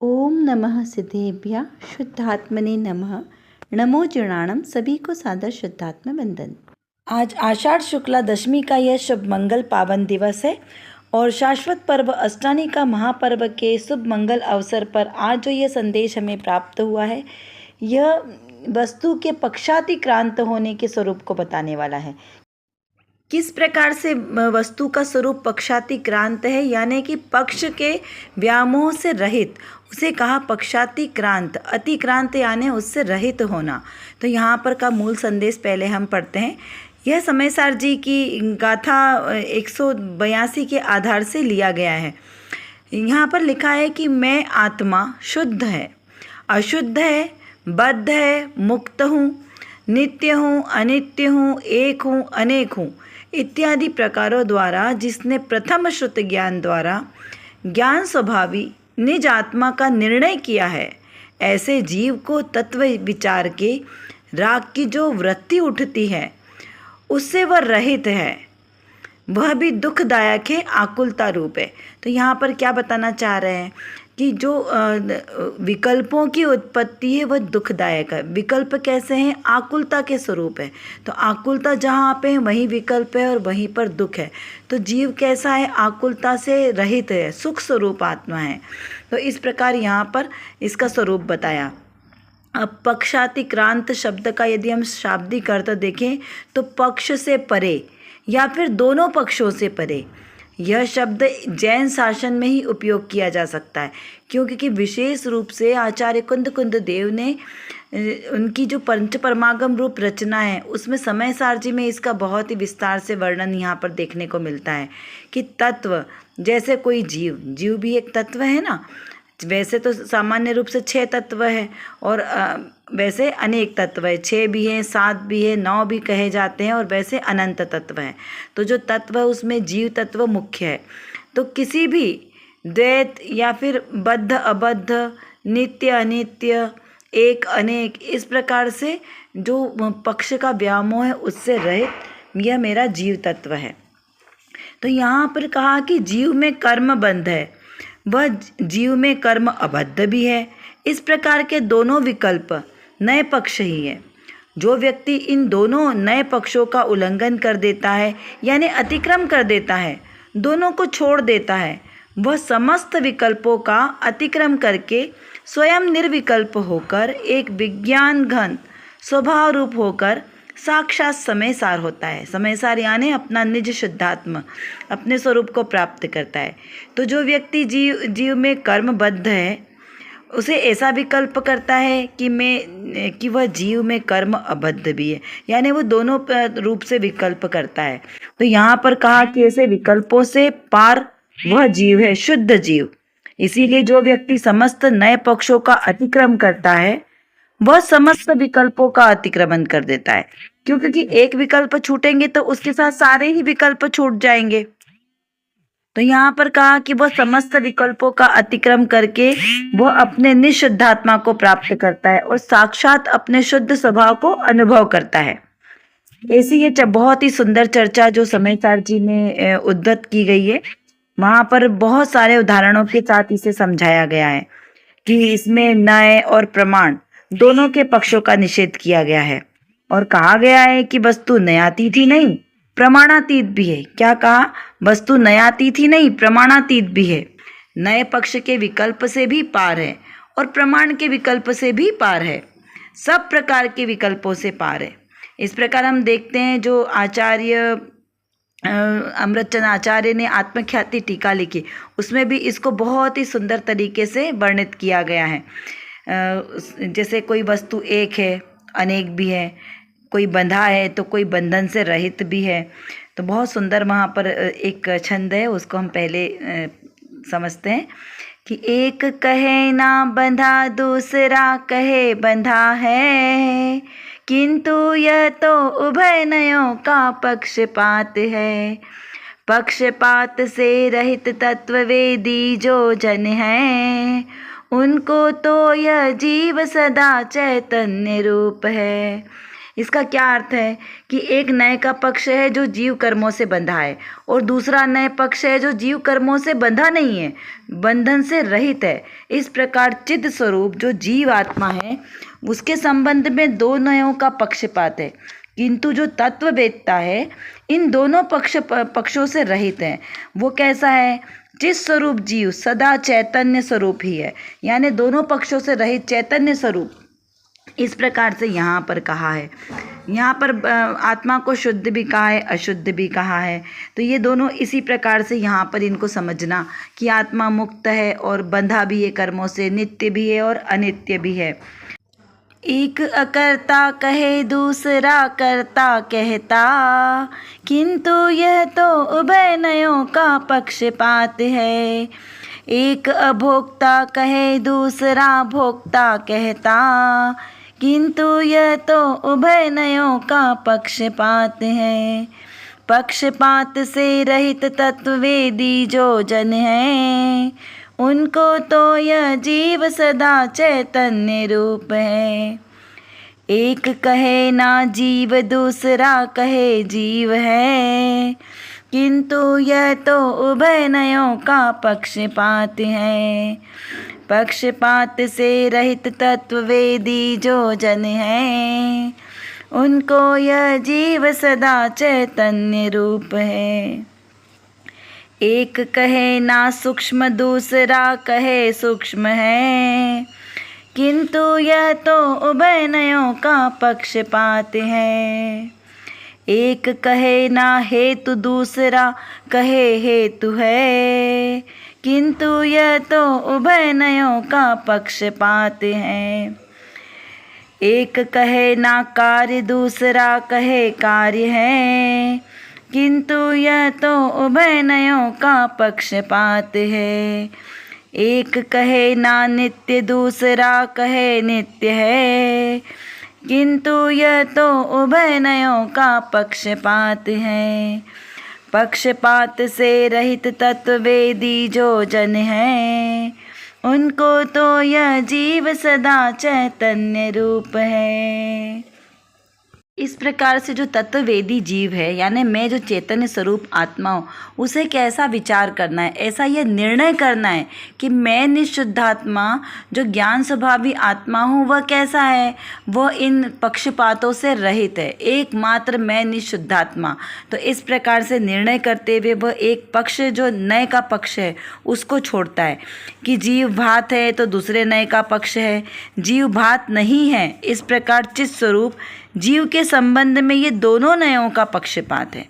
ओम नमः सिद्धेभ्यः शुद्धात्मने नमः। नमो जुणाणम। सभी को सादर शुद्धात्म वंदन। आज आषाढ़ शुक्ला दशमी का यह शुभ मंगल पावन दिवस है और शाश्वत पर्व अष्टानी का महापर्व के शुभ मंगल अवसर पर आज जो यह संदेश हमें प्राप्त हुआ है, यह वस्तु के पक्षातिक्रांत होने के स्वरूप को बताने वाला है। किस प्रकार से वस्तु का स्वरूप पक्षातिक्रांत है, यानी कि पक्ष के व्यामोह से रहित, उसे कहा पक्षातिक्रांत। अतिक्रांत यानी उससे रहित होना। तो यहाँ पर का मूल संदेश पहले हम पढ़ते हैं। यह समयसार जी की गाथा 182 के आधार से लिया गया है। यहाँ पर लिखा है कि मैं आत्मा शुद्ध है, अशुद्ध है, बद्ध है, मुक्त हूँ, नित्य हूँ, अनित्य हूँ, एक हूँ, अनेक हूँ इत्यादि प्रकारों द्वारा जिसने प्रथम श्रुत ज्ञान द्वारा ज्ञान स्वभावी निज आत्मा का निर्णय किया है, ऐसे जीव को तत्व विचार के राग की जो वृत्ति उठती है उससे वह रहित है, वह भी दुखदायक है, आकुलता रूप है। तो यहाँ पर क्या बताना चाह रहे हैं कि जो विकल्पों की उत्पत्ति है वह दुखदायक है। विकल्प कैसे हैं? आकुलता के स्वरूप है। तो आकुलता जहाँ पे है वहीं विकल्प है और वहीं पर दुख है। तो जीव कैसा है? आकुलता से रहित है, सुख स्वरूप आत्मा है। तो इस प्रकार यहाँ पर इसका स्वरूप बताया। अब पक्षातिक्रांत शब्द का यदि हम शाब्दिक अर्थ देखें तो पक्ष से परे या फिर दोनों पक्षों से परे, यह शब्द जैन शासन में ही उपयोग किया जा सकता है, क्योंकि विशेष रूप से आचार्य कुंद देव ने उनकी जो पंच परमागम रूप रचना है उसमें समय सारजी में इसका बहुत ही विस्तार से वर्णन यहाँ पर देखने को मिलता है कि तत्व जैसे कोई जीव भी एक तत्व है ना। वैसे तो सामान्य रूप से 6 तत्व है और वैसे अनेक तत्व है, 6 भी हैं, 7 भी है, 9 भी कहे जाते हैं और वैसे अनंत तत्व है। तो जो तत्व है उसमें जीव तत्व मुख्य है। तो किसी भी द्वैत या फिर बद्ध अबद्ध, नित्य अनित्य, एक अनेक, इस प्रकार से जो पक्ष का व्यामोह है उससे रहित यह मेरा जीव तत्व है। तो यहाँ पर कहा कि जीव में कर्म बंध है, वह जीव में कर्म अबद्ध भी है। इस प्रकार के दोनों विकल्प नए पक्ष ही है। जो व्यक्ति इन दोनों नए पक्षों का उल्लंघन कर देता है यानी अतिक्रम कर देता है, दोनों को छोड़ देता है, वह समस्त विकल्पों का अतिक्रम करके स्वयं निर्विकल्प होकर एक विज्ञान घन स्वभाव रूप होकर साक्षात समयसार होता है। समयसार यानी अपना निज शुद्धात्म, अपने स्वरूप को प्राप्त करता है। तो जो व्यक्ति जीव में कर्मबद्ध है उसे ऐसा विकल्प करता है कि वह जीव में कर्म अबद्ध भी है, यानी वो दोनों रूप से विकल्प करता है। तो यहाँ पर कहा कि ऐसे विकल्पों से पार वह जीव है, शुद्ध जीव। इसीलिए जो व्यक्ति समस्त नए पक्षों का अतिक्रम करता है वह समस्त विकल्पों का अतिक्रमण कर देता है, क्योंकि एक विकल्प छूटेंगे तो उसके साथ सारे ही विकल्प छूट जाएंगे। तो यहाँ पर कहा कि वह समस्त विकल्पों का अतिक्रम करके वह अपने निशुद्धात्मा को प्राप्त करता है और साक्षात अपने शुद्ध स्वभाव को अनुभव करता है। ऐसी ये बहुत ही सुंदर चर्चा जो समयसार जी ने उद्धत की गई है, वहां पर बहुत सारे उदाहरणों के साथ इसे समझाया गया है कि इसमें न्याय और प्रमाण दोनों के पक्षों का निषेध किया गया है और कहा गया है कि वस्तु नयातीत ही नहीं प्रमाणातीत भी है। क्या कहा? वस्तु नयातीत ही नहीं प्रमाणातीत भी है। नए पक्ष के विकल्प से भी पार है और प्रमाण के विकल्प से भी पार है, सब प्रकार के विकल्पों से पार है। इस प्रकार हम देखते हैं जो आचार्य अमृतचंद आचार्य ने आत्मख्याति टीका लिखी, उसमें भी इसको बहुत ही सुंदर तरीके से वर्णित किया गया है। जैसे कोई वस्तु एक है, अनेक भी है, कोई बंधा है तो कोई बंधन से रहित भी है। तो बहुत सुंदर वहाँ पर एक छंद है, उसको हम पहले समझते हैं कि एक कहे ना बंधा दूसरा कहे बंधा है, किंतु यह तो उभय नयों का पक्षपात है। पक्षपात से रहित तत्ववेदी जो जन है, उनको तो यह जीव सदा चैतन्य रूप है। इसका क्या अर्थ है कि एक नए का पक्ष है जो जीव कर्मों से बंधा है और दूसरा नए पक्ष है जो जीव कर्मों से बंधा नहीं है, बंधन से रहित है। इस प्रकार चिद स्वरूप जो जीव आत्मा है उसके संबंध में दो नयों का पक्षपात है, किंतु जो तत्व वेदता है इन दोनों पक्षों से रहित है। वो कैसा है? चित स्वरूप जीव सदा चैतन्य स्वरूप ही है, यानी दोनों पक्षों से रहित चैतन्य स्वरूप। इस प्रकार से यहाँ पर कहा है, यहाँ पर आत्मा को शुद्ध भी कहा है, अशुद्ध भी कहा है। तो ये दोनों इसी प्रकार से यहाँ पर इनको समझना कि आत्मा मुक्त है और बंधा भी है कर्मों से, नित्य भी है और अनित्य भी है। एक अकर्ता कहे दूसरा कर्ता कहता, किंतु यह तो उभय नयों का पक्षपात है। एक अभोक्ता कहे दूसरा भोक्ता कहता, किंतु यह तो उभय नयों का पक्षपात है। पक्षपात से रहित तत्ववेदी जो जन है, उनको तो यह जीव सदा चैतन्य रूप है। एक कहे ना जीव दूसरा कहे जीव है, किंतु यह तो उभय नयों का पक्षपात है। पक्षपात से रहित तत्ववेदी जो जन है, उनको यह जीव सदा चैतन्य रूप है। एक कहे ना सूक्ष्म दूसरा कहे सूक्ष्म है, किंतु यह तो उभय नयों का पक्षपात है। एक कहे ना हेतु दूसरा कहे हेतु है, किंतु यह तो उभय नयों का पक्षपात है। एक कहे ना कार्य दूसरा कहे कार्य है, किंतु यह तो उभय नयों का पक्षपात है। एक कहे ना नित्य दूसरा कहे नित्य है, किंतु यह तो उभय नयों का पक्षपात है। पक्षपात से रहित तत्ववेदी जो जन है, उनको तो यह जीव सदा चैतन्य रूप है। इस प्रकार से जो तत्ववेदी जीव है, यानी मैं जो चैतन्य स्वरूप आत्मा हूँ, उसे कैसा विचार करना है, ऐसा यह निर्णय करना है कि मैं निशुद्धात्मा जो ज्ञान स्वभावी आत्मा हूँ वह कैसा है, वह इन पक्षपातों से रहित है, एकमात्र मैं निशुद्धात्मा। तो इस प्रकार से निर्णय करते हुए वह एक पक्ष जो नए का पक्ष है उसको छोड़ता है कि जीव भात है तो दूसरे नए का पक्ष है, जीव भात नहीं है। इस प्रकार चित स्वरूप जीव के संबंध में ये दोनों नयों का पक्षपात है।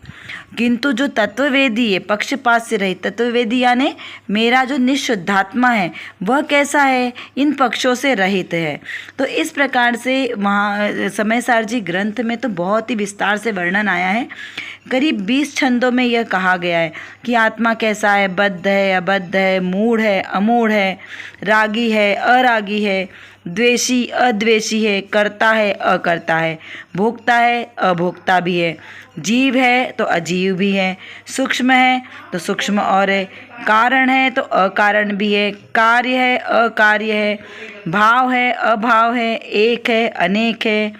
किंतु जो तत्ववेदी है पक्षपात से रहित तत्ववेदी यानी मेरा जो निशुद्धात्मा है वह कैसा है, इन पक्षों से रहित है। तो इस प्रकार से समयसार जी ग्रंथ में तो बहुत ही विस्तार से वर्णन आया है। करीब 20 छंदों में यह कहा गया है कि आत्मा कैसा है, बद्ध है, अबद्ध है, मूढ़ है, अमूढ़ है, रागी है, अरागी है, द्वेषी अद्वेषी है, करता है अकर्ता है, भोक्ता है अभोक्ता भी है, जीव है तो अजीव भी है, सूक्ष्म है तो सूक्ष्म और है, कारण है तो अकारण भी है, कार्य है अकार्य है, भाव है अभाव है, एक है अनेक है,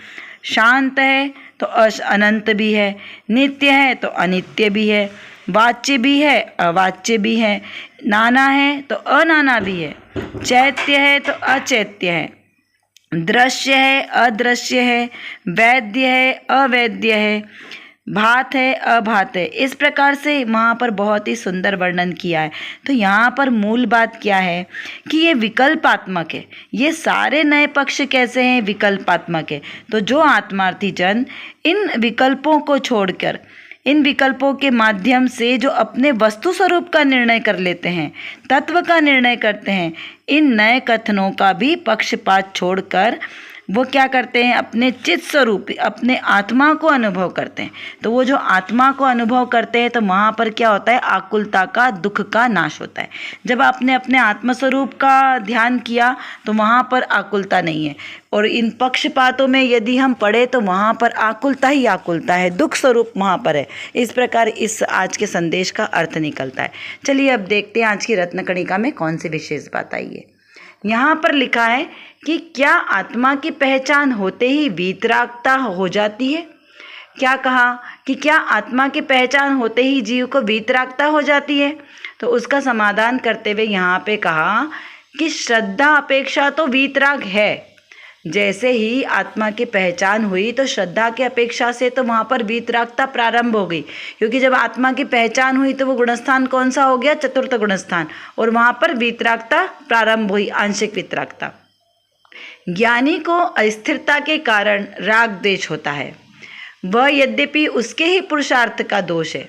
शांत है तो अनंत भी है, नित्य है तो अनित्य भी है, वाच्य भी है अवाच्य भी है, नाना है तो अनाना भी है, चैत्य है तो अचैत्य है, दृश्य है अदृश्य है, वैद्य है अवैद्य है, भात है अभात है। इस प्रकार से वहाँ पर बहुत ही सुंदर वर्णन किया है। तो यहाँ पर मूल बात क्या है कि ये विकल्पात्मक है। ये सारे नए पक्ष कैसे हैं, विकल्पात्मक है। तो जो आत्मार्थी जन इन विकल्पों को छोड़कर इन विकल्पों के माध्यम से जो अपने वस्तु स्वरूप का निर्णय कर लेते हैं, तत्व का निर्णय करते हैं, इन नए कथनों का भी पक्षपात छोड़कर वो क्या करते हैं, अपने चित्त स्वरूप अपने आत्मा को अनुभव करते हैं। तो वो जो आत्मा को अनुभव करते हैं तो वहाँ पर क्या होता है, आकुलता का, दुख का नाश होता है। जब आपने अपने आत्मस्वरूप का ध्यान किया तो वहाँ पर आकुलता नहीं है। और इन पक्षपातों में यदि हम पढ़े तो वहाँ पर आकुलता ही आकुलता है, दुख स्वरूप वहाँ पर है। इस प्रकार इस आज के संदेश का अर्थ निकलता है। चलिए अब देखते हैं आज की रत्नकणिका में कौन सी विशेष बात आई है। यहाँ पर लिखा है कि क्या आत्मा की पहचान होते ही वीतरागता हो जाती है? क्या कहा कि क्या आत्मा की पहचान होते ही जीव को वीतरागता हो जाती है? तो उसका समाधान करते हुए यहाँ पे कहा कि श्रद्धा अपेक्षा तो वीतराग है। जैसे ही आत्मा की पहचान हुई तो श्रद्धा की अपेक्षा से तो वहाँ पर वीतरागता प्रारंभ हो गई, क्योंकि जब आत्मा की पहचान हुई तो वो गुणस्थान कौन सा हो गया? चतुर्थ गुणस्थान, और वहाँ पर वीतरागता प्रारंभ हुई, आंशिक वीतरागता। ज्ञानी को अस्थिरता के कारण राग द्वेष होता है। वह यद्यपि उसके ही पुरुषार्थ का दोष है,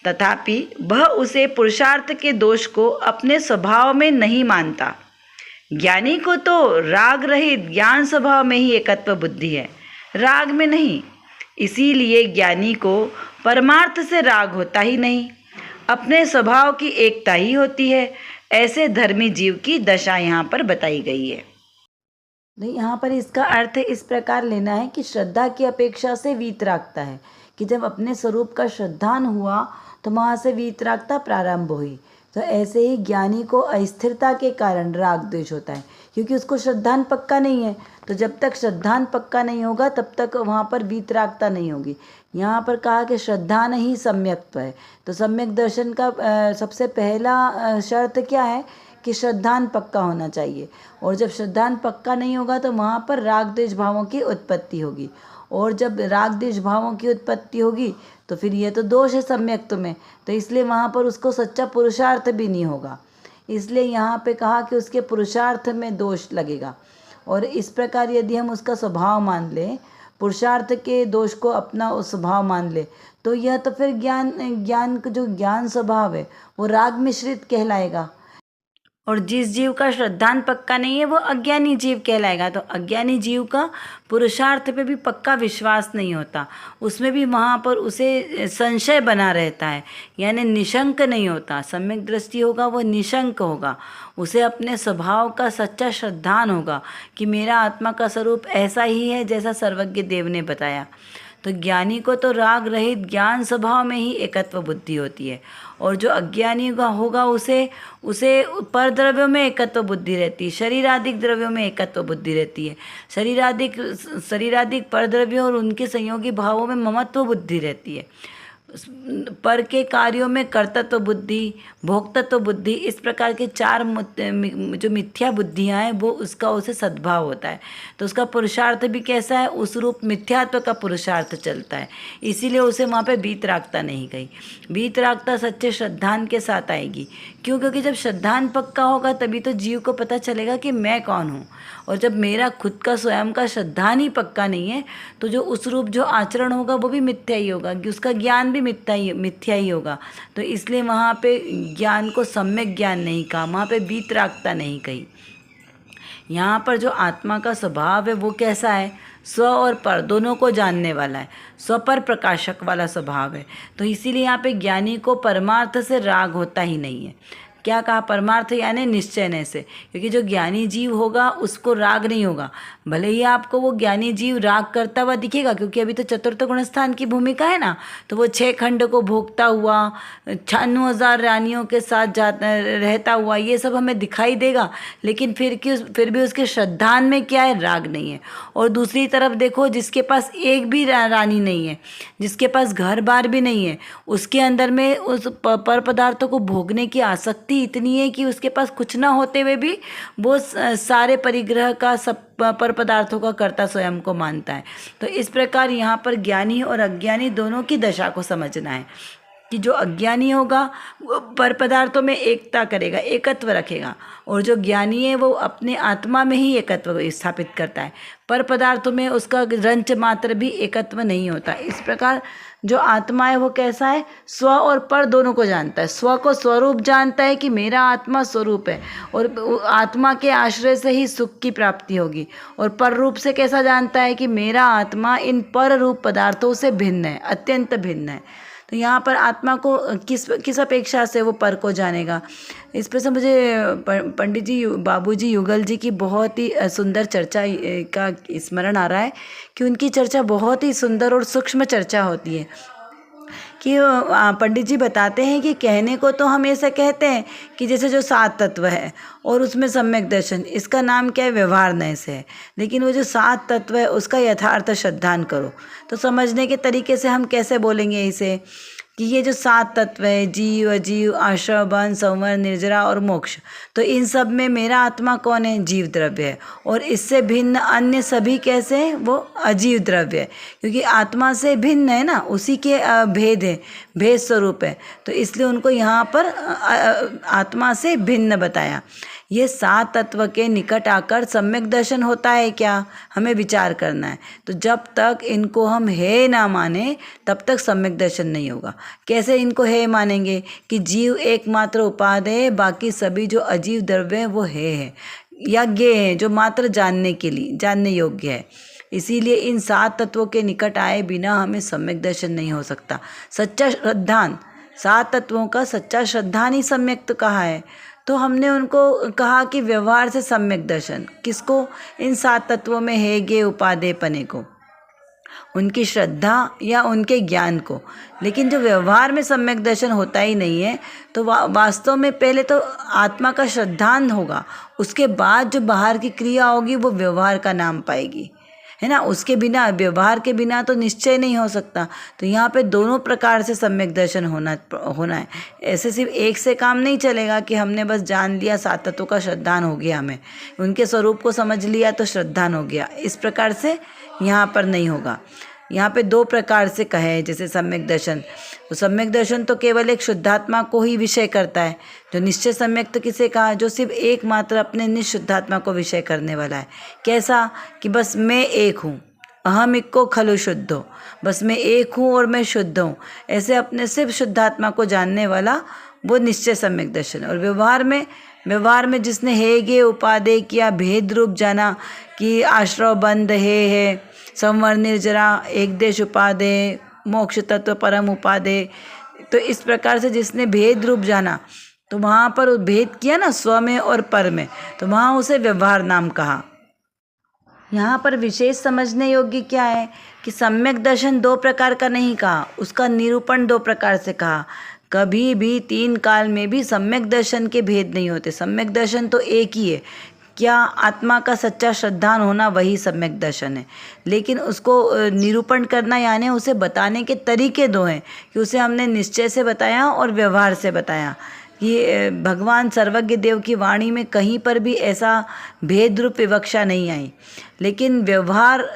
तथापि वह उसे पुरुषार्थ के दोष को अपने स्वभाव में नहीं मानता। ज्ञानी को तो राग रहित ज्ञान स्वभाव में ही एकत्व बुद्धि है, राग में नहीं। इसीलिए ज्ञानी को परमार्थ से राग होता ही नहीं, अपने स्वभाव की एकता ही होती है। ऐसे धर्मी जीव की दशा यहाँ पर बताई गई है। नहीं, यहाँ पर इसका अर्थ इस प्रकार लेना है कि श्रद्धा की अपेक्षा से वीतरागता है, कि जब अपने स्वरूप का श्रद्धान हुआ तो वहाँ से वीतरागता प्रारंभ हुई। तो ऐसे ही ज्ञानी को अस्थिरता के कारण राग द्वेष होता है, क्योंकि उसको श्रद्धान पक्का नहीं है। तो जब तक श्रद्धान पक्का नहीं होगा तब तक वहाँ पर वीतरागता नहीं होगी। यहाँ पर कहा कि श्रद्धान ही सम्यक्त्व है। तो सम्यक दर्शन का सबसे पहला शर्त क्या है? कि श्रद्धान पक्का होना चाहिए। और जब श्रद्धान पक्का नहीं होगा तो वहाँ पर राग द्वेष भावों की उत्पत्ति होगी, और जब राग द्वेष भावों की उत्पत्ति होगी तो फिर ये तो दोष है सम्यक्त्व में, तो इसलिए वहाँ पर उसको सच्चा पुरुषार्थ भी नहीं होगा। इसलिए यहाँ पे कहा कि उसके पुरुषार्थ में दोष लगेगा। और इस प्रकार यदि हम उसका स्वभाव मान लें, पुरुषार्थ के दोष को अपना स्वभाव मान ले, तो यह तो फिर ज्ञान का जो ज्ञान स्वभाव है वो राग मिश्रित कहलाएगा। और जिस जीव का श्रद्धान पक्का नहीं है वो अज्ञानी जीव कहलाएगा। तो अज्ञानी जीव का पुरुषार्थ पे भी पक्का विश्वास नहीं होता, उसमें भी वहाँ पर उसे संशय बना रहता है, यानी निशंक नहीं होता। सम्यक दृष्टि होगा वो निशंक होगा, उसे अपने स्वभाव का सच्चा श्रद्धान होगा कि मेरा आत्मा का स्वरूप ऐसा ही है जैसा सर्वज्ञ देव ने बताया। तो ज्ञानी को तो राग रहित ज्ञान स्वभाव में ही एकत्व बुद्धि होती है, और जो अज्ञानी होगा उसे पर द्रव्यों में एकत्व बुद्धि रहती है, शरीरादिक द्रव्यों में एकत्व बुद्धि रहती है। शरीरादिक पर द्रव्यों और उनके संयोगी भावों में ममत्व बुद्धि रहती है। पर के कार्यों में कर्तत्व बुद्धि, भोक्तत्व बुद्धि, इस प्रकार के चार जो मिथ्या बुद्धियाँ हैं वो उसका उसे सद्भाव होता है। तो उसका पुरुषार्थ भी कैसा है? उस रूप मिथ्यात्व का पुरुषार्थ चलता है, इसीलिए उसे वहाँ पे वीतरागता नहीं गई। वीतरागता सच्चे श्रद्धान के साथ आएगी। क्यों? क्योंकि जब श्रद्धान पक्का होगा तभी तो जीव को पता चलेगा कि मैं कौन हूँ। और जब मेरा खुद का स्वयं का श्रद्धान ही पक्का नहीं है तो जो उस रूप जो आचरण होगा वो भी मिथ्या ही होगा, कि उसका ज्ञान भी मिथ्या ही होगा। तो इसलिए वहाँ पे ज्ञान को सम्यक ज्ञान नहीं कहा, वहाँ पे वीतरागता नहीं कही। यहाँ पर जो आत्मा का स्वभाव है वो कैसा है? स्व और पर दोनों को जानने वाला है, स्व पर प्रकाशक वाला स्वभाव है। तो इसीलिए यहाँ पे ज्ञानी को परमार्थ से राग होता ही नहीं है। क्या कहा? परमार्थ यानी निश्चय से, क्योंकि जो ज्ञानी जीव होगा उसको राग नहीं होगा। भले ही आपको वो ज्ञानी जीव राग करता हुआ दिखेगा, क्योंकि अभी तो चतुर्थ गुणस्थान की भूमिका है ना, तो वो 6 खंड को भोगता हुआ 96,000 रानियों के साथ रहता हुआ ये सब हमें दिखाई देगा, लेकिन फिर भी उसके श्रद्धान में क्या है? राग नहीं है। और दूसरी तरफ देखो, जिसके पास एक भी रानी नहीं है, जिसके पास घर बार भी नहीं है, उसके अंदर में उस पर पदार्थों को भोगने की आसक्ति इतनी है कि उसके पास कुछ ना होते हुए भी वो सारे परिग्रह का सब पर पदार्थों का कर्ता स्वयं को मानता है। तो इस प्रकार यहाँ पर ज्ञानी और अज्ञानी दोनों की दशा को समझना है कि जो अज्ञानी होगा वो पर पदार्थों में एकता करेगा, एकत्व रखेगा, और जो ज्ञानी है वो अपने आत्मा में ही एकत्व स्थापित करता है, पर पदार्थों में उसका रंच मात्र भी एकत्व नहीं होता। इस प्रकार जो आत्मा है वो कैसा है? स्व और पर दोनों को जानता है। स्व को स्वरूप जानता है कि मेरा आत्मा स्वरूप है, और आत्मा के आश्रय से ही सुख की प्राप्ति होगी। और पर रूप से कैसा जानता है? कि मेरा आत्मा इन पर रूप पदार्थों से भिन्न है, अत्यंत भिन्न है। तो यहाँ पर आत्मा को किस अपेक्षा से वो पर को जानेगा? इस पर से मुझे पंडित जी बाबूजी युगल जी की बहुत ही सुंदर चर्चा का स्मरण आ रहा है कि उनकी चर्चा बहुत ही सुंदर और सूक्ष्म चर्चा होती है कि पंडित जी बताते हैं कि कहने को तो हम ऐसा कहते हैं कि जैसे जो 7 तत्व है और उसमें सम्यक दर्शन, इसका नाम क्या है, व्यवहार नय से है। लेकिन वो जो 7 तत्व है उसका यथार्थ श्रद्धान करो। तो समझने के तरीके से हम कैसे बोलेंगे इसे कि ये जो 7 तत्व है, जीव, अजीव, आश्रव, बन, संवर, निर्जरा और मोक्ष, तो इन सब में मेरा आत्मा कौन है, जीव द्रव्य है। और इससे भिन्न अन्य सभी कैसे हैं, वो अजीव द्रव्य है, क्योंकि आत्मा से भिन्न है ना, उसी के भेद है, भेद स्वरूप है। तो इसलिए उनको यहाँ पर आत्मा से भिन्न बताया। ये 7 तत्व के निकट आकर सम्यक दर्शन होता है क्या, हमें विचार करना है। तो जब तक इनको हम है ना माने तब तक सम्यक दर्शन नहीं होगा। कैसे इनको है मानेंगे कि जीव एकमात्र उपादेय है, बाकी सभी जो अजीव द्रव्य हैं वो है या ज्ञेय है, जो मात्र जानने के लिए, जानने योग्य है। इसीलिए इन 7 तत्वों के निकट आए बिना हमें सम्यक दर्शन नहीं हो सकता। सच्चा श्रद्धान, 7 तत्वों का सच्चा श्रद्धान ही सम्यक तो कहा है। तो हमने उनको कहा कि व्यवहार से सम्यक दर्शन किसको, इन 7 तत्वों में है गे उपादेयपने को, उनकी श्रद्धा या उनके ज्ञान को। लेकिन जो व्यवहार में सम्यक दर्शन होता ही नहीं है, तो वास्तव में पहले तो आत्मा का श्रद्धान होगा, उसके बाद जो बाहर की क्रिया होगी वो व्यवहार का नाम पाएगी, है ना। उसके बिना, व्यवहार के बिना तो निश्चय नहीं हो सकता। तो यहाँ पे दोनों प्रकार से सम्यक दर्शन होना है। ऐसे सिर्फ एक से काम नहीं चलेगा कि हमने बस जान लिया 7 तत्वों का श्रद्धान हो गया, हमें उनके स्वरूप को समझ लिया तो श्रद्धान हो गया, इस प्रकार से यहाँ पर नहीं होगा। यहाँ पे 2 प्रकार से कहे, जैसे सम्यक दर्शन, तो सम्यक दर्शन तो केवल एक शुद्धात्मा को ही विषय करता है। जो निश्चय सम्यक तो किसे कहा, जो सिर्फ एकमात्र अपने निशुद्धात्मा को विषय करने वाला है। कैसा कि बस मैं एक हूँ, अहम इक्को खलु शुद्धो, बस मैं एक हूँ और मैं शुद्ध हूँ, ऐसे अपने सिर्फ शुद्धात्मा को जानने वाला वो निश्चय सम्यक दर्शन। और व्यवहार में जिसने हे गे उपादेय किया, भेद रूप जाना कि आश्रव बंध है, संवर निर्जरा, एक देश उपादेय, मोक्ष तत्व परम उपादेय, तो इस प्रकार से जिसने भेद रूप जाना, तो वहाँ पर भेद किया ना स्व में और पर में, तो वहाँ उसे व्यवहार नाम कहा। यहाँ पर विशेष समझने योग्य क्या है कि सम्यक दर्शन 2 प्रकार का नहीं कहा, उसका निरूपण 2 प्रकार से कहा। कभी भी 3 काल में भी सम्यक दर्शन के भेद नहीं होते। सम्यक दर्शन तो एक ही है, क्या आत्मा का सच्चा श्रद्धान होना, वही सम्यक दर्शन है। लेकिन उसको निरूपण करना यानी उसे बताने के तरीके 2 हैं, कि उसे हमने निश्चय से बताया और व्यवहार से बताया। कि भगवान सर्वज्ञ देव की वाणी में कहीं पर भी ऐसा भेद रूप विवक्षा नहीं आई। लेकिन व्यवहार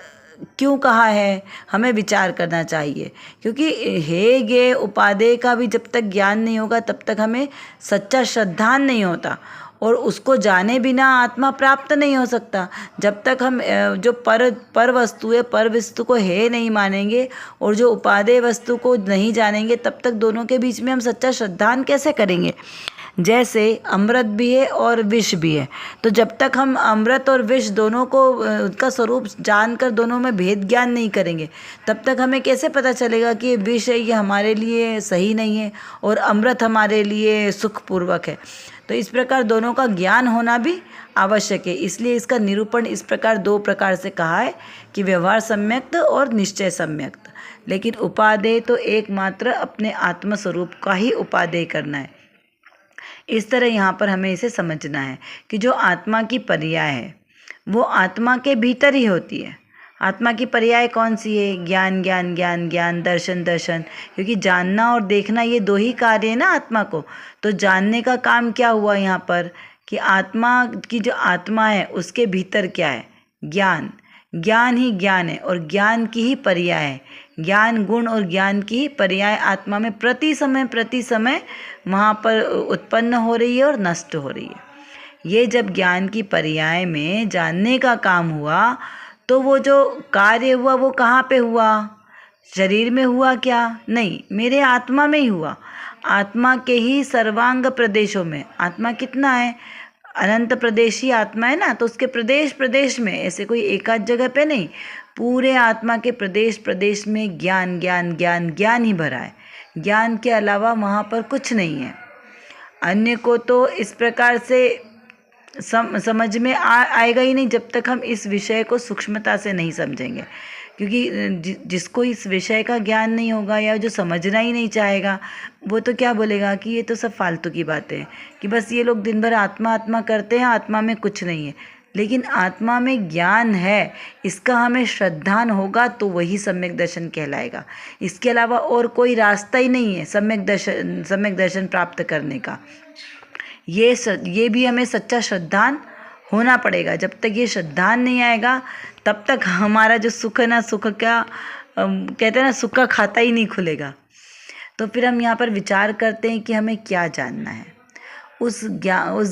क्यों कहा है, हमें विचार करना चाहिए, क्योंकि हे गे उपादेय का भी जब तक ज्ञान नहीं होगा तब तक हमें सच्चा श्रद्धान नहीं होता, और उसको जाने बिना आत्मा प्राप्त नहीं हो सकता। जब तक हम जो पर वस्तु है, पर वस्तु को है नहीं मानेंगे और जो उपादेय वस्तु को नहीं जानेंगे, तब तक दोनों के बीच में हम सच्चा श्रद्धान कैसे करेंगे। जैसे अमृत भी है और विष भी है, तो जब तक हम अमृत और विष दोनों को उनका स्वरूप जानकर दोनों में भेद ज्ञान नहीं करेंगे, तब तक हमें कैसे पता चलेगा कि ये विष है, ये हमारे लिए सही नहीं है और अमृत हमारे लिए सुखपूर्वक है। तो इस प्रकार दोनों का ज्ञान होना भी आवश्यक है। इसलिए इसका निरूपण इस प्रकार 2 प्रकार से कहा है कि व्यवहार सम्यक्त और निश्चय सम्यक्त। लेकिन उपादेय तो एकमात्र अपने आत्मस्वरूप का ही उपादेय करना है। इस तरह यहाँ पर हमें इसे समझना है कि जो आत्मा की पर्याय है वो आत्मा के भीतर ही होती है। आत्मा की पर्याय कौन सी है, ज्ञान ज्ञान ज्ञान ज्ञान, दर्शन दर्शन, क्योंकि जानना और देखना ये 2 ही कार्य है ना आत्मा को। तो जानने का काम क्या हुआ यहाँ पर कि आत्मा की जो आत्मा है उसके भीतर क्या है, ज्ञान, ज्ञान ही ज्ञान है और ज्ञान की ही पर्याय है। ज्ञान गुण और ज्ञान की पर्याय आत्मा में प्रति समय वहाँ पर उत्पन्न हो रही है और नष्ट हो रही है। ये जब ज्ञान की पर्याय में जानने का काम हुआ, तो वो जो कार्य हुआ वो कहाँ पे हुआ, शरीर में हुआ क्या, नहीं, मेरे आत्मा में ही हुआ। आत्मा के ही सर्वांग प्रदेशों में, आत्मा कितना है, अनंत प्रदेशी आत्मा है ना, तो उसके प्रदेश प्रदेश में, ऐसे कोई एकाध जगह पे नहीं, पूरे आत्मा के प्रदेश प्रदेश में ज्ञान ज्ञान ज्ञान ज्ञान ही भरा है। ज्ञान के अलावा वहाँ पर कुछ नहीं है। अन्य को तो इस प्रकार से समझ में आएगा ही नहीं जब तक हम इस विषय को सूक्ष्मता से नहीं समझेंगे। क्योंकि जिसको इस विषय का ज्ञान नहीं होगा या जो समझना ही नहीं चाहेगा, वो तो क्या बोलेगा कि ये तो सब फालतू की बातें हैं, कि बस ये लोग दिन भर आत्मा आत्मा करते हैं, आत्मा में कुछ नहीं है। लेकिन आत्मा में ज्ञान है, इसका हमें श्रद्धान होगा तो वही सम्यक दर्शन कहलाएगा। इसके अलावा और कोई रास्ता ही नहीं है सम्यक दर्शन प्राप्त करने का। ये भी हमें सच्चा श्रद्धान होना पड़ेगा। जब तक ये श्रद्धान नहीं आएगा तब तक हमारा जो सुख है ना, सुख क्या कहते हैं ना, सुख का खाता ही नहीं खुलेगा। तो फिर हम यहाँ पर विचार करते हैं कि हमें क्या जानना है। उस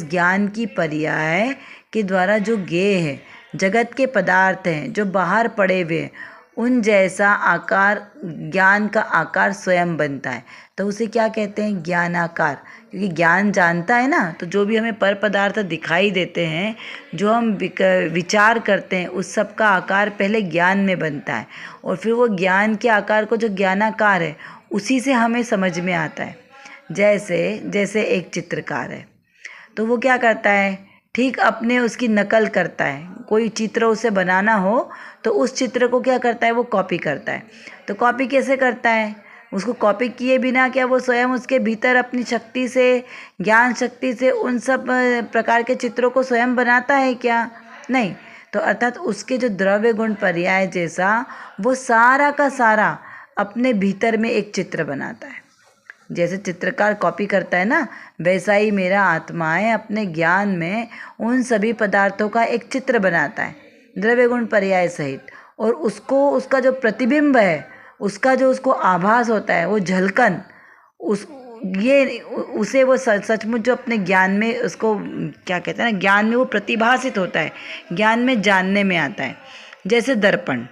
ज्ञान की पर्याय के द्वारा जो ज्ञेय है, जगत के पदार्थ हैं जो बाहर पड़े हुए हैं, उन जैसा आकार, ज्ञान का आकार स्वयं बनता है। तो उसे क्या कहते हैं? ज्ञानाकार। क्योंकि ज्ञान जानता है ना, तो जो भी हमें पर पदार्थ दिखाई देते हैं, जो हम विचार करते हैं, उस सब का आकार पहले ज्ञान में बनता है, और फिर वो ज्ञान के आकार को जो ज्ञानाकार है उसी से हमें समझ में आता है। जैसे एक चित्रकार है, तो वो क्या करता है? ठीक अपने उसकी नकल करता है। कोई चित्र उसे बनाना हो तो उस चित्र को क्या करता है? वो कॉपी करता है। तो कॉपी कैसे करता है? उसको कॉपी किए बिना क्या वो स्वयं उसके भीतर अपनी शक्ति से, ज्ञान शक्ति से उन सब प्रकार के चित्रों को स्वयं बनाता है क्या? नहीं। तो अर्थात उसके जो द्रव्य गुण पर्याय जैसा वो सारा का सारा अपने भीतर में एक चित्र बनाता है। जैसे चित्रकार कॉपी करता है ना, वैसा ही मेरा आत्मा है, अपने ज्ञान में उन सभी पदार्थों का एक चित्र बनाता है द्रव्य गुण पर्याय सहित, और उसका जो प्रतिबिंब है, उसका जो उसको आभास होता है, वो झलकन, उसे वो सचमुच जो अपने ज्ञान में उसको क्या कहते हैं ना, ज्ञान में वो प्रतिभासित होता है, ज्ञान में जानने में आता है। जैसे दर्पण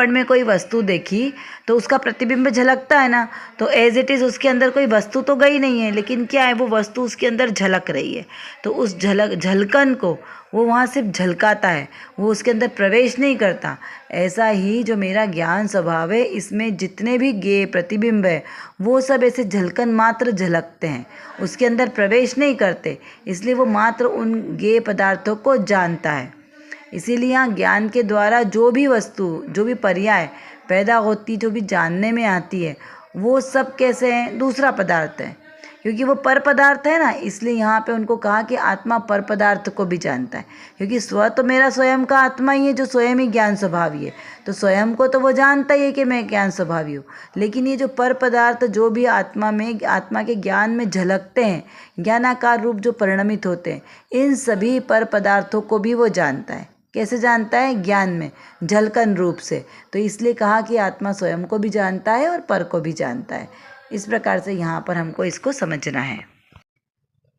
में कोई वस्तु देखी तो उसका प्रतिबिंब झलकता है ना, तो एज इट इज़ उसके अंदर कोई वस्तु तो गई नहीं है, लेकिन क्या है, वो वस्तु उसके अंदर झलक रही है। तो उस झलकन को वो वहाँ सिर्फ झलकाता है, वो उसके अंदर प्रवेश नहीं करता। ऐसा ही जो मेरा ज्ञान स्वभाव है, इसमें जितने भी ज्ञेय प्रतिबिंब है वो सब ऐसे झलकन मात्र झलकते हैं, उसके अंदर प्रवेश नहीं करते, इसलिए वो मात्र उन ज्ञेय पदार्थों को जानता है। इसीलिए यहाँ ज्ञान के द्वारा जो भी वस्तु, जो भी पर्याय पैदा होती, जो भी जानने में आती है, वो सब कैसे हैं? दूसरा पदार्थ है। क्योंकि वो पर पदार्थ है ना, इसलिए यहाँ पे उनको कहा कि आत्मा पर पदार्थ को भी जानता है। क्योंकि स्व तो मेरा स्वयं का आत्मा ही है, जो स्वयं ही ज्ञान स्वभावी है, तो स्वयं को तो वो जानता ही है कि मैं ज्ञान स्वभावी हूँ। लेकिन ये जो पर पदार्थ जो भी आत्मा के ज्ञान में झलकते हैं, ज्ञानाकार रूप जो परिणमित होते हैं, इन सभी पर पदार्थों को भी वो जानता है। कैसे जानता है? ज्ञान में, झलकन रूप से। तो इसलिए कहा कि आत्मा स्वयं को भी जानता है और पर को भी जानता है। इस प्रकार से यहाँ पर हमको इसको समझना है।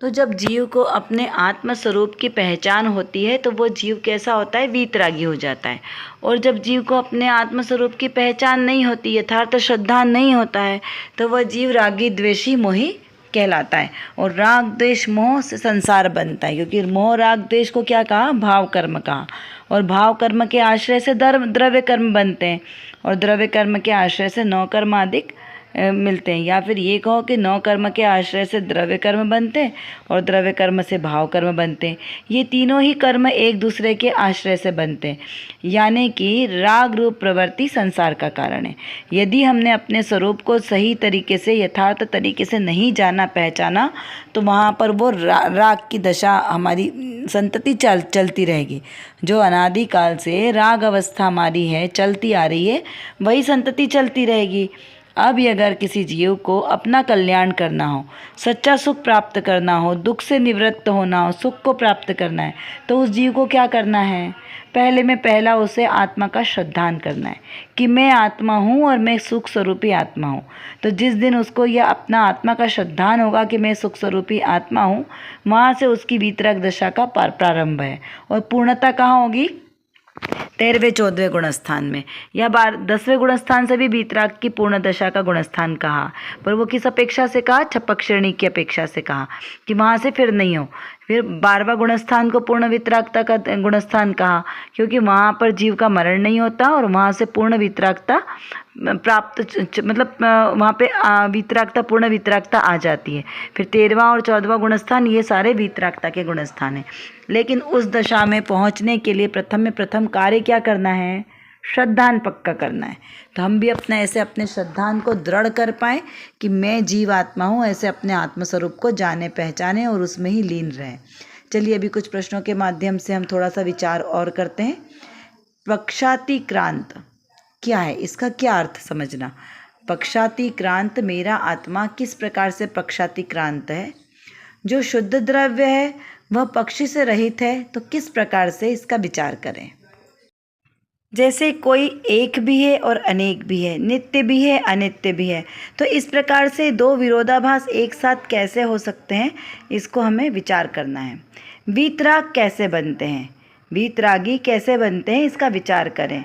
तो जब जीव को अपने आत्म स्वरूप की पहचान होती है तो वो जीव कैसा होता है? वीतरागी हो जाता है। और जब जीव को अपने आत्म स्वरूप की पहचान नहीं होती, यथार्थ श्रद्धा नहीं होता है, तो वह जीव रागी, द्वेषी, मोही कहलाता है। और राग द्वेष मोह से संसार बनता है, क्योंकि मोह राग द्वेष को क्या कहा? भाव कर्म कहा। और भाव कर्म के आश्रय से द्रव्य कर्म बनते हैं, और द्रव्य कर्म के आश्रय से नौ कर्म आदि मिलते हैं। या फिर ये कहो कि नौ कर्म के आश्रय से द्रव्य कर्म बनते हैं और द्रव्य कर्म से भाव कर्म बनते हैं। ये तीनों ही कर्म एक दूसरे के आश्रय से बनते हैं, यानी कि राग रूप प्रवृत्ति संसार का कारण है। यदि हमने अपने स्वरूप को सही तरीके से, यथार्थ तरीके से नहीं जाना, पहचाना, तो वहाँ पर वो राग की दशा हमारी संतति चलती रहेगी। जो अनादिकाल से राग अवस्था हमारी है, चलती आ रही है, वही संतति चलती रहेगी। अब अगर किसी जीव को अपना कल्याण करना हो, सच्चा सुख प्राप्त करना हो, दुख से निवृत्त होना हो, सुख को प्राप्त करना है, तो उस जीव को क्या करना है? पहला उसे आत्मा का श्रद्धान करना है कि मैं आत्मा हूँ और मैं सुख स्वरूपी आत्मा हूँ। तो जिस दिन उसको यह अपना आत्मा का श्रद्धान होगा कि मैं सुख स्वरूपी आत्मा हूँ, वहाँ से उसकी वीतराग दशा का प्रारंभ है। और पूर्णता कहाँ होगी? 13वें 14वें गुणस्थान में, या 10वें गुणस्थान से भी वीतराग की पूर्ण दशा का गुणस्थान कहा, पर वो किस अपेक्षा से कहा? छपक श्रेणी की अपेक्षा से कहा कि वहाँ से फिर नहीं हो। फिर 12वां गुणस्थान को पूर्ण वीतरागता का गुणस्थान कहा, क्योंकि वहाँ पर जीव का मरण नहीं होता और वहाँ से पूर्ण वीतरागता प्राप्त, मतलब वहाँ पे वीतरागता, पूर्ण वीतरागता आ जाती है। फिर 13वां और 14वां गुणस्थान, ये सारे वीतरागता के गुणस्थान हैं। लेकिन उस दशा में पहुँचने के लिए प्रथम कार्य क्या करना है? श्रद्धान पक्का करना है। तो हम भी अपना ऐसे अपने श्रद्धान को दृढ़ कर पाएँ कि मैं जीवात्मा हूँ, ऐसे अपने आत्मस्वरूप को जाने पहचाने और उसमें ही लीन रहें। चलिए अभी कुछ प्रश्नों के माध्यम से हम थोड़ा सा विचार और करते हैं। पक्षातिक्रांत क्या है, इसका क्या अर्थ समझना। पक्षातिक्रांत, मेरा आत्मा किस प्रकार से पक्षातिक्रांत है। जो शुद्ध द्रव्य है वह पक्षी से रहित है, तो किस प्रकार से इसका विचार करें। जैसे कोई एक भी है और अनेक भी है, नित्य भी है अनित्य भी है, तो इस प्रकार से दो विरोधाभास एक साथ कैसे हो सकते हैं, इसको हमें विचार करना है। वीतराग कैसे बनते हैं, वीतरागी कैसे बनते हैं, इसका विचार करें।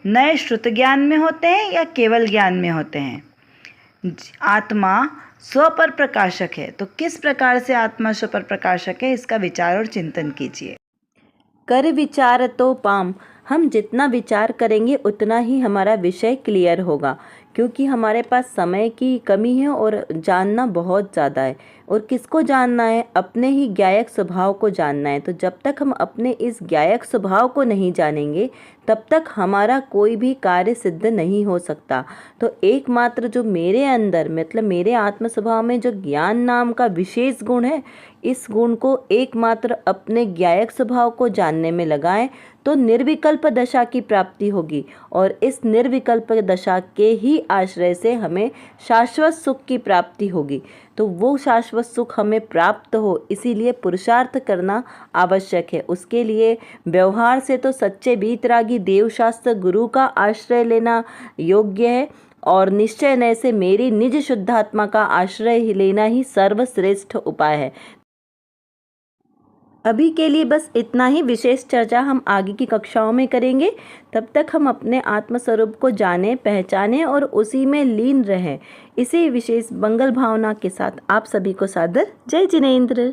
नए श्रुत ज्ञान में होते हैं या केवल ज्ञान में होते हैं। आत्मा स्व पर प्रकाशक है, तो किस प्रकार से आत्मा स्व पर प्रकाशक है, इसका विचार और चिंतन कीजिए। कर विचार तो पाम, हम जितना विचार करेंगे उतना ही हमारा विषय क्लियर होगा, क्योंकि हमारे पास समय की कमी है और जानना बहुत ज़्यादा है। और किसको जानना है, अपने ही ज्ञायक स्वभाव को जानना है। तो जब तक हम अपने इस ज्ञायक स्वभाव को नहीं जानेंगे तब तक हमारा कोई भी कार्य सिद्ध नहीं हो सकता। तो एकमात्र जो मेरे अंदर मतलब मेरे आत्म स्वभाव में जो ज्ञान नाम का विशेष गुण है, इस गुण को एकमात्र अपने ज्ञायक स्वभाव को जानने में लगाएं तो निर्विकल्प दशा की प्राप्ति होगी। और इस निर्विकल्प दशा के ही आश्रय से हमें शाश्वत सुख की प्राप्ति होगी। तो वो शाश्वत सुख हमें प्राप्त हो, इसीलिए पुरुषार्थ करना आवश्यक है। उसके लिए व्यवहार से तो सच्चे वीतरागी देवशास्त्र गुरु का आश्रय लेना योग्य है, और निश्चय नय से मेरी निज शुद्धात्मा का आश्रय लेना ही सर्वश्रेष्ठ उपाय है। अभी के लिए बस इतना ही। विशेष चर्चा हम आगे की कक्षाओं में करेंगे। तब तक हम अपने आत्मस्वरूप को जाने पहचाने और उसी में लीन रहें। इसी विशेष मंगल भावना के साथ आप सभी को सादर जय जिनेंद्र।